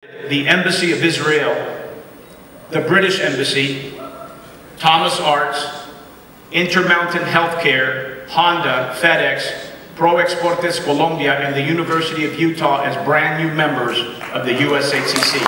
the Embassy of Israel, the British Embassy, Thomas Arts, Intermountain Healthcare, Honda, FedEx, Pro Exportes Colombia, and the University of Utah as brand new members of the USHCC.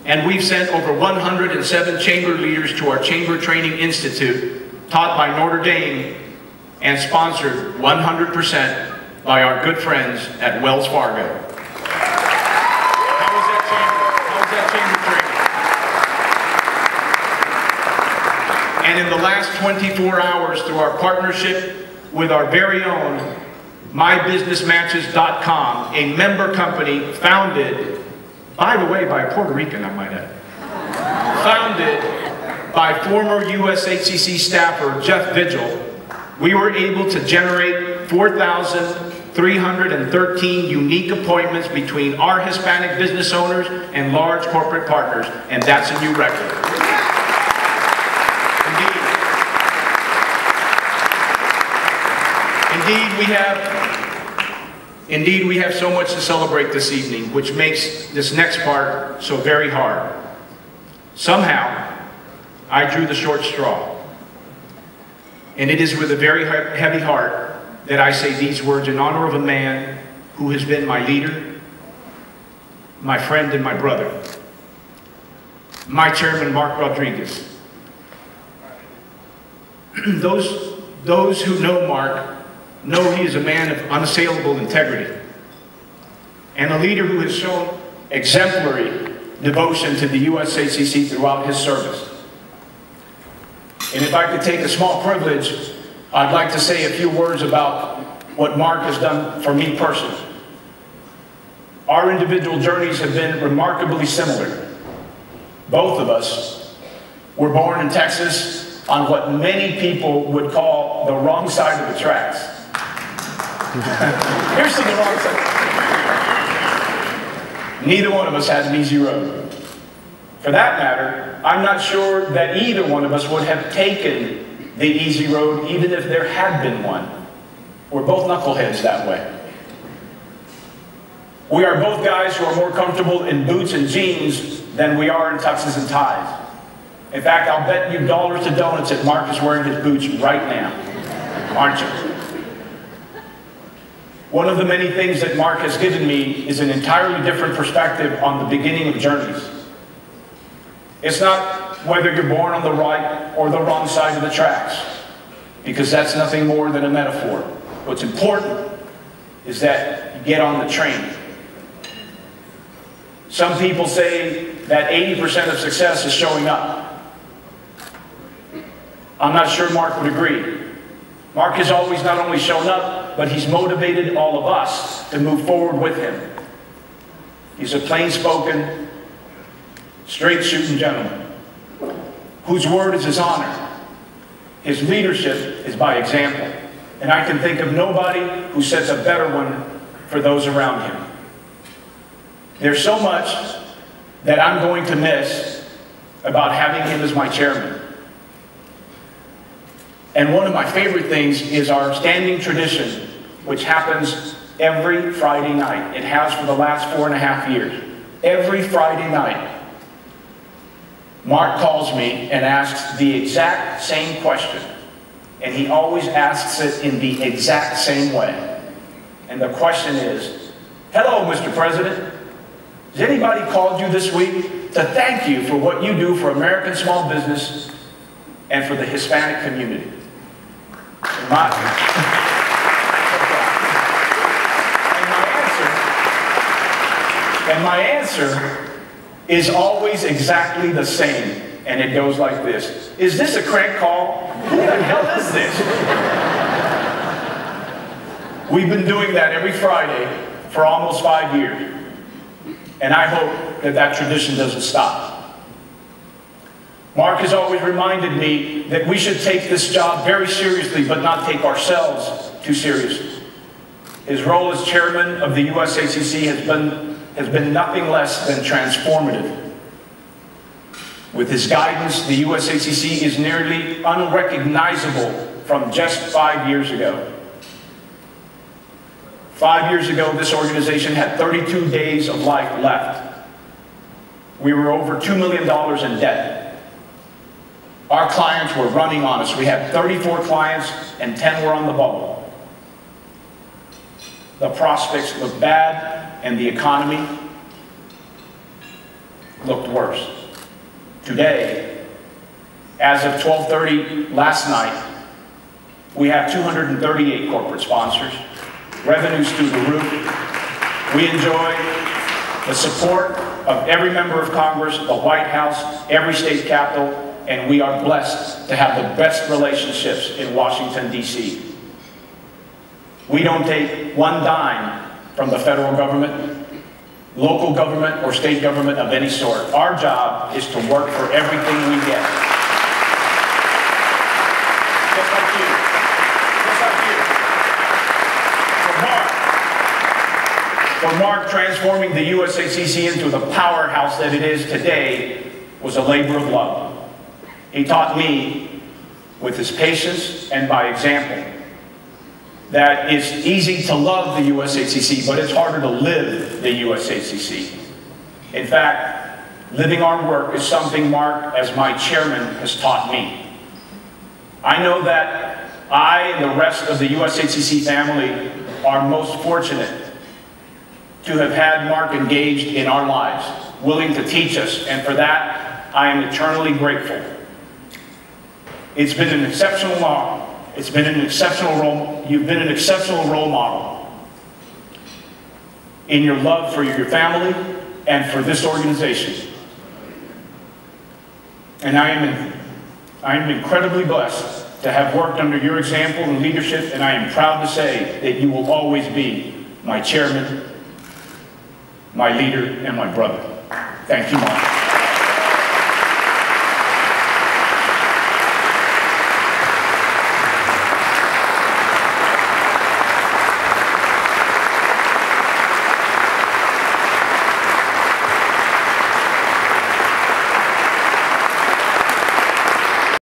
And we've sent over 107 chamber leaders to our Chamber Training Institute, taught by Notre Dame and sponsored 100% by our good friends at Wells Fargo. How was that chamber? And in the last 24 hours, through our partnership with our very own MyBusinessMatches.com, a member company founded, by the way, by a Puerto Rican, I might add, founded by former USHCC staffer Jeff Vigil, we were able to generate 4,313 unique appointments between our Hispanic business owners and large corporate partners, and that's a new record. Indeed, we have so much to celebrate this evening, which makes this next part so very hard. Somehow, I drew the short straw. And it is with a very heavy heart that I say these words in honor of a man who has been my leader, my friend, and my brother, my chairman, Marc Rodriguez. Those who know Marc know he is a man of unassailable integrity and a leader who has shown exemplary devotion to the USHCC throughout his service. And if I could take a small privilege, I'd like to say a few words about what Marc has done for me personally. Our individual journeys have been remarkably similar. Both of us were born in Texas on what many people would call the wrong side of the tracks. Here's to the wrong side. Neither one of us has an easy road. For that matter, I'm not sure that either one of us would have taken the easy road even if there had been one. We're both knuckleheads that way. We are both guys who are more comfortable in boots and jeans than we are in tuxes and ties. In fact, I'll bet you dollars to donuts that Marc is wearing his boots right now. Aren't you? One of the many things that Marc has given me is an entirely different perspective on the beginning of journeys. It's not whether you're born on the right or the wrong side of the tracks, because that's nothing more than a metaphor. What's important is that you get on the train. Some people say that 80% of success is showing up. I'm not sure Marc would agree. Marc has always not only shown up, but he's motivated all of us to move forward with him. He's a plain-spoken, straight-shooting gentleman whose word is his honor. His leadership is by example, and I can think of nobody who sets a better one for those around him. There's so much that I'm going to miss about having him as my chairman. And one of my favorite things is our standing tradition, which happens every Friday night. It has for the last 4.5 years. Every Friday night, Marc calls me and asks the exact same question. And he always asks it in the exact same way. And the question is, "Hello, Mr. President. Has anybody called you this week to thank you for what you do for American small business and for the Hispanic community?" And my answer is always exactly the same. And it goes like this. Is this a crank call? Who the hell is this? We've been doing that every Friday for almost 5 years. And I hope that that tradition doesn't stop. Marc has always reminded me that we should take this job very seriously, but not take ourselves too seriously. His role as chairman of the USHCC has been nothing less than transformative. With his guidance, the USHCC is nearly unrecognizable from just 5 years ago. 5 years ago, this organization had 32 days of life left. We were over $2 million in debt. Our clients were running on us. We had 34 clients and 10 were on the bubble. The prospects looked bad and the economy looked worse. Today, as of 12:30 last night, we have 238 corporate sponsors, revenues through the roof. We enjoy the support of every member of Congress, the White House, every state capital, and we are blessed to have the best relationships in Washington, D.C. We don't take one dime from the federal government, local government, or state government of any sort. Our job is to work for everything we get. Just like you. Just like you. For Marc, transforming the USHCC into the powerhouse that it is today was a labor of love. He taught me, with his patience and by example, that it's easy to love the USHCC, but it's harder to live the USHCC. In fact, living our work is something Marc, as my chairman, has taught me. I know that I and the rest of the USHCC family are most fortunate to have had Marc engaged in our lives, willing to teach us, and for that, I am eternally grateful. It's been an exceptional law. It's been an exceptional role. You've been an exceptional role model in your love for your family and for this organization. And I am incredibly blessed to have worked under your example and leadership, and I am proud to say that you will always be my chairman, my leader, and my brother. Thank you, Marc.